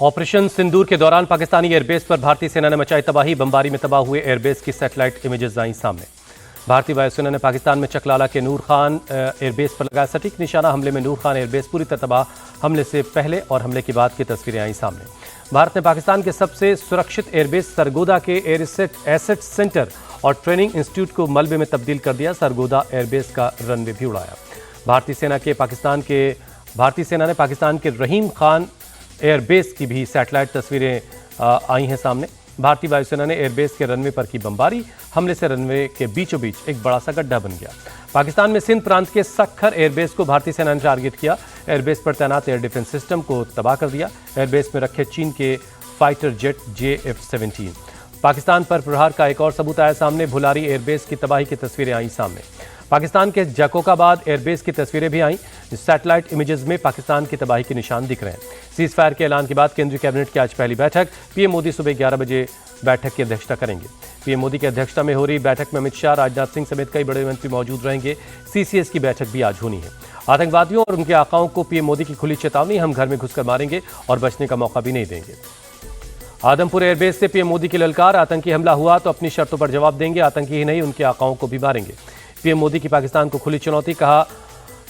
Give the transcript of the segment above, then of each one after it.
Operation सिंदूर के दौरान Pakistani airbase पर भारतीय सेना ने मचाई तबाही। बमबारी में तबाह हुए एयरबेस की सैटेलाइट इमेजेस आई सामने। भारतीय वायुसेना ने पाकिस्तान में चकलाला के नूर खान एयरबेस पर लगाया सटीक निशाना। हमले में नूर खान एयरबेस पूरी तरह तबाह। हमले से पहले और हमले के बाद की तस्वीरें आई सामने। भारत ने पाकिस्तान के सबसे सुरक्षित एयरबेस सरगोदा के एसेट सेंटर और ट्रेनिंग इंस्टीट्यूट को मलबे में तब्दील कर दिया। सरगोदा एयरबेस का रनवे भी उड़ाया। भारतीय सेना ने पाकिस्तान के रहीम खान एयरबेस की भी सैटेलाइट तस्वीरें आई हैं सामने। भारतीय वायुसेना ने एयरबेस के रनवे पर की बमबारी। हमले से रनवे के बीचों बीच एक बड़ा सा गड्ढा बन गया। पाकिस्तान में सिंध प्रांत के सखर एयरबेस को भारतीय सेना ने टारगेट किया। एयरबेस पर तैनात एयर डिफेंस सिस्टम को तबाह कर दिया। एयरबेस में रखे चीन के फाइटर जेट JF-17। पाकिस्तान पर प्रहार का एक और सबूत आया सामने। भुलारी एयरबेस की तबाही की तस्वीरें आई सामने। पाकिस्तान के जैकोबाबाद एयरबेस की तस्वीरें भी आई। सैटेलाइट इमेजेस में पाकिस्तान की तबाही के निशान दिख रहे हैं। सीज फायर के ऐलान के बाद केंद्रीय कैबिनेट की आज पहली बैठक। पीएम मोदी सुबह 11 बजे बैठक की अध्यक्षता करेंगे। पीएम मोदी की अध्यक्षता में हो रही बैठक में अमित शाह, राजनाथ सिंह समेत कई बड़े मंत्री मौजूद रहेंगे। CCS की बैठक भी आज होनी है। आतंकवादियों और उनके आकाओं को पीएम मोदी की खुली चेतावनी। हम घर में घुसकर मारेंगे और बचने का मौका भी नहीं देंगे। आदमपुर एयरबेस से पीएम मोदी की ललकार। आतंकी हमला हुआ तो अपनी शर्तों पर जवाब देंगे। आतंकी ही नहीं, उनके आकाओं को भी मारेंगे। पीएम मोदी की पाकिस्तान को खुली चुनौती। कहा,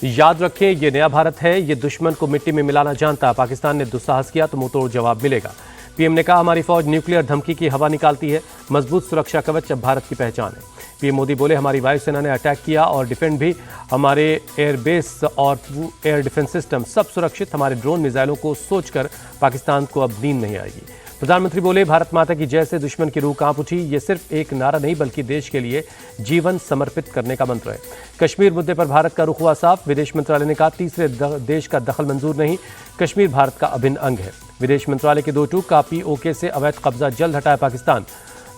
याद रखें ये नया भारत है, ये दुश्मन को मिट्टी में मिलाना जानता। पाकिस्तान ने दुस्साहस किया तो मुंहतोड़ जवाब मिलेगा। पीएम ने कहा, हमारी फौज न्यूक्लियर धमकी की हवा निकालती है। मजबूत सुरक्षा कवच अब भारत की पहचान है। पीएम मोदी बोले, हमारी वायुसेना ने अटैक किया और डिफेंड भी। हमारे एयरबेस और एयर डिफेंस सिस्टम सब सुरक्षित। हमारे ड्रोन मिसाइलों को सोचकर पाकिस्तान को अब नींद नहीं आएगी। प्रधानमंत्री बोले, भारत माता की जय से दुश्मन की रूह कांप उठी। ये सिर्फ एक नारा नहीं बल्कि देश के लिए जीवन समर्पित करने का मंत्र है। कश्मीर मुद्दे पर भारत का रुख हुआ साफ। विदेश मंत्रालय ने कहा, तीसरे देश का दखल मंजूर नहीं। कश्मीर भारत का अभिन्न अंग है। विदेश मंत्रालय के 2 टूक का POK से अवैध कब्जा जल्द हटाए पाकिस्तान।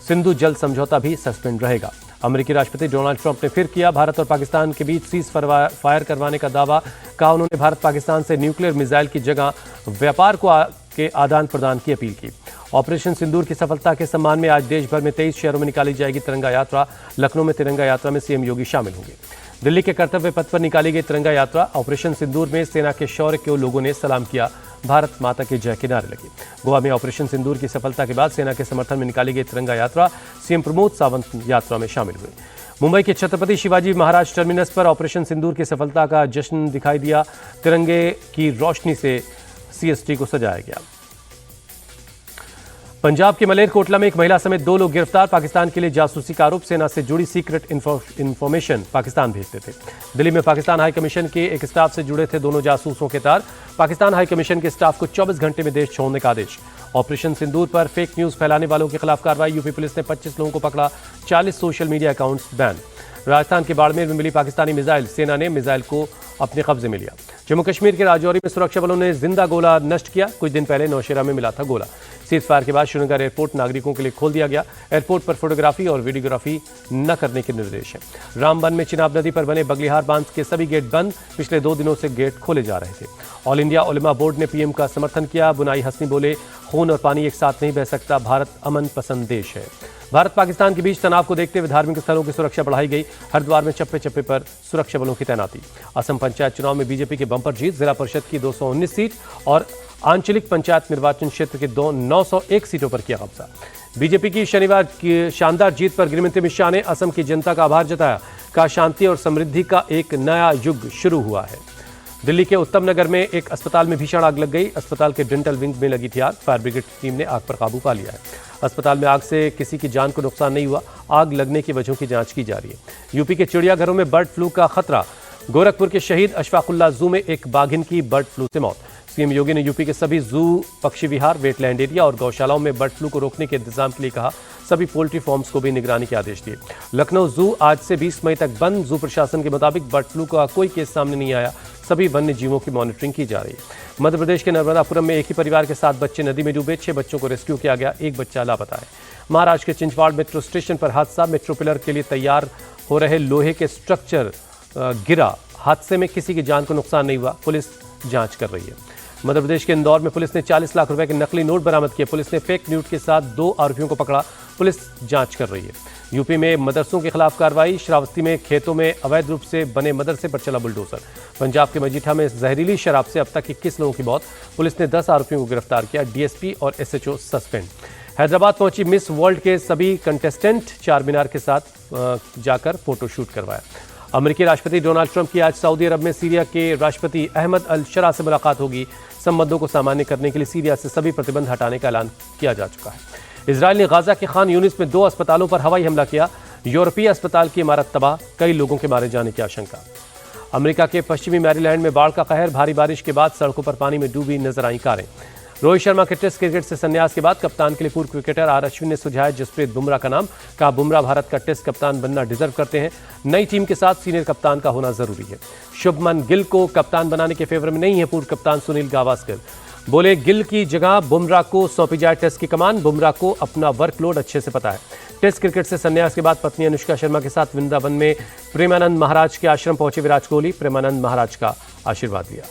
सिंधु जल समझौता भी सस्पेंड रहेगा। अमेरिकी राष्ट्रपति डोनाल्ड ट्रंप ने फिर किया भारत और पाकिस्तान के बीच सीज फायर करवाने का दावा। कहा, उन्होंने भारत पाकिस्तान से न्यूक्लियर मिसाइल की जगह व्यापार के आदान प्रदान की अपील की। ऑपरेशन सिंदूर की सफलता के सम्मान में आज देश भर में 23 शहरों में निकाली जाएगी तिरंगा यात्रा। लखनऊ में तिरंगा यात्रा में CM योगी शामिल होंगे। दिल्ली के कर्तव्य पथ पर निकाली गई तिरंगा यात्रा। ऑपरेशन सिंदूर में सेना के शौर्य को लोगों ने सलाम किया। भारत माता की जय के नारे लगे। गोवा में ऑपरेशन सिंदूर की सफलता के बाद सेना के समर्थन में निकाली गई तिरंगा यात्रा। CM प्रमोद सावंत यात्रा में शामिल हुए। मुंबई के छत्रपति शिवाजी महाराज टर्मिनस पर ऑपरेशन सिंदूर की सफलता का जश्न दिखाई दिया। तिरंगे की रोशनी से CST को सजाया गया। पंजाब के मलेरकोटला में एक महिला समेत 2 लोग गिरफ्तार। पाकिस्तान के लिए जासूसी का आरोप। सेना से जुड़ी सीक्रेट इंफॉर्मेशन पाकिस्तान भेजते थे। दिल्ली में पाकिस्तान हाई कमीशन के एक स्टाफ से जुड़े थे दोनों जासूसों के तार। पाकिस्तान हाई कमीशन के स्टाफ को 24 घंटे में देश छोड़ने का आदेश। ऑपरेशन सिंदूर पर फेक न्यूज फैलाने वालों के खिलाफ कार्रवाई। यूपी पुलिस ने 25 लोगों को पकड़ा। 40 social media accounts ban. Rajasthan के बाड़मेर में मिली पाकिस्तानी मिसाइल। सेना ने मिसाइल को अपने कब्जे में लिया। जम्मू कश्मीर के राजौरी में सुरक्षा बलों ने जिंदा गोला नष्ट किया। कुछ दिन पहले नौशेरा में मिला था गोला। सीज फायर के बाद श्रीनगर एयरपोर्ट नागरिकों के लिए खोल दिया गया। एयरपोर्ट पर फोटोग्राफी और वीडियोग्राफी न करने के निर्देश हैं। रामबन में चिनाब नदी पर बने बगलिहार बांध के सभी गेट बंद। पिछले 2 दिनों से गेट खोले जा रहे थे। ऑल इंडिया उलेमा बोर्ड ने PM का समर्थन किया। बुनाई हसनी बोले, खून और पानी एक साथ नहीं बह सकता। भारत अमन पसंद देश है। भारत पाकिस्तान के बीच तनाव को देखते हुए धार्मिक स्थलों की सुरक्षा बढ़ाई गई। हरिद्वार में चप्पे चप्पे पर सुरक्षा बलों की तैनाती। असम पंचायत चुनाव में बीजेपी की बंपर जीत। जिला परिषद की 219 सीट और आंचलिक पंचायत निर्वाचन क्षेत्र के 901 सीटों पर किया कब्जा। बीजेपी की शनिवार की शानदार जीत पर गृहमंत्री अमित शाह ने असम की जनता का आभार जताया। कहा, शांति और समृद्धि का एक नया युग शुरू हुआ है। दिल्ली के उत्तम नगर में एक अस्पताल में भीषण आग लग गई। अस्पताल के डेंटल विंग में लगी थी आग। फायर ब्रिगेड टीम ने आग पर काबू पा लिया है। अस्पताल में आग से किसी की जान को नुकसान नहीं हुआ। आग लगने की वजहों की जांच की जा रही है। यूपी के चिड़ियाघरों में बर्ड फ्लू का खतरा। गोरखपुर के शहीद अशफाकुल्ला जू में एक बाघिन की बर्ड फ्लू से मौत। CM योगी ने यूपी के सभी जू, पक्षी विहार, वेटलैंड एरिया और गौशालाओं में बर्ड फ्लू को रोकने के इंतजाम के लिए कहा। सभी पोल्ट्री फार्म्स को भी निगरानी के आदेश दिए। लखनऊ जू आज से 20 मई तक बंद। जू प्रशासन के मुताबिक बर्ड फ्लू का कोई केस सामने नहीं आया। सभी वन्य जीवों की मॉनिटरिंग की जा रही है। मध्य प्रदेश के नर्मदापुरम में एक ही परिवार के 7 बच्चे नदी में डूबे। 6 बच्चों को रेस्क्यू किया गया। 1 बच्चा लापता है। महाराष्ट्र के चिंचवाड़ मेट्रो स्टेशन पर हादसा। मेट्रो पिलर के लिए तैयार हो रहे लोहे के स्ट्रक्चर गिरा। हादसे में किसी की जान को नुकसान नहीं हुआ। पुलिस जांच कर रही है। मध्य प्रदेश के इंदौर में पुलिस ने 40 लाख रुपए के नकली नोट बरामद किए। पुलिस ने फेक नोट के साथ 2 आरोपियों को पकड़ा। पुलिस जांच कर रही है। यूपी में मदरसों के खिलाफ कार्रवाई, श्रावस्ती में खेतों में अवैध रूप से बने मदरसे पर चला बुलडोजर। पंजाब के मजीठा में जहरीली शराब से अब तक 21 लोगों की मौत, पुलिस ने 10 आरोपियों को गिरफ्तार किया, डीएसपी और एसएचओ सस्पेंड। हैदराबाद पहुंची मिस वर्ल्ड के सभी कंटेस्टेंट, चार मीनार के साथ जाकर फोटोशूट करवाया। अमेरिकी राष्ट्रपति डोनाल्ड ट्रंप की आज सऊदी अरब में सीरिया के राष्ट्रपति अहमद अल शरा से मुलाकात होगी। संबंधों को सामान्य करने के लिए सीरिया से सभी प्रतिबंध हटाने का ऐलान किया जा चुका है। इजरायल ने गाजा के खान यूनिस में 2 अस्पतालों पर हवाई हमला किया, यूरोपीय अस्पताल की इमारत तबाह, कई लोगों के मारे जाने की आशंका। अमेरिका के पश्चिमी मैरीलैंड में बाढ़ का कहर, भारी बारिश के बाद सड़कों पर पानी में डूबी नजर आई कारें। रोहित शर्मा के टेस्ट क्रिकेट से संन्यास के बाद कप्तान के लिए पूर्व क्रिकेटर आर अश्विन ने सुझाया जसप्रीत बुमराह का नाम, कहा बुमराह भारत का टेस्ट कप्तान बनना डिजर्व करते हैं, नई टीम के साथ सीनियर कप्तान का होना जरूरी है। शुभमन गिल को कप्तान बनाने के फेवर में नहीं है पूर्व कप्तान सुनील गावस्कर, बोले गिल की जगह बुमराह को सौंपी जाए टेस्ट की कमान, बुमराह को अपना वर्कलोड अच्छे से पता है। टेस्ट क्रिकेट से संन्यास के बाद पत्नी अनुष्का शर्मा के साथ वृंदावन में प्रेमानंद महाराज के आश्रम पहुंचे विराट कोहली, प्रेमानंद महाराज का आशीर्वाद लिया।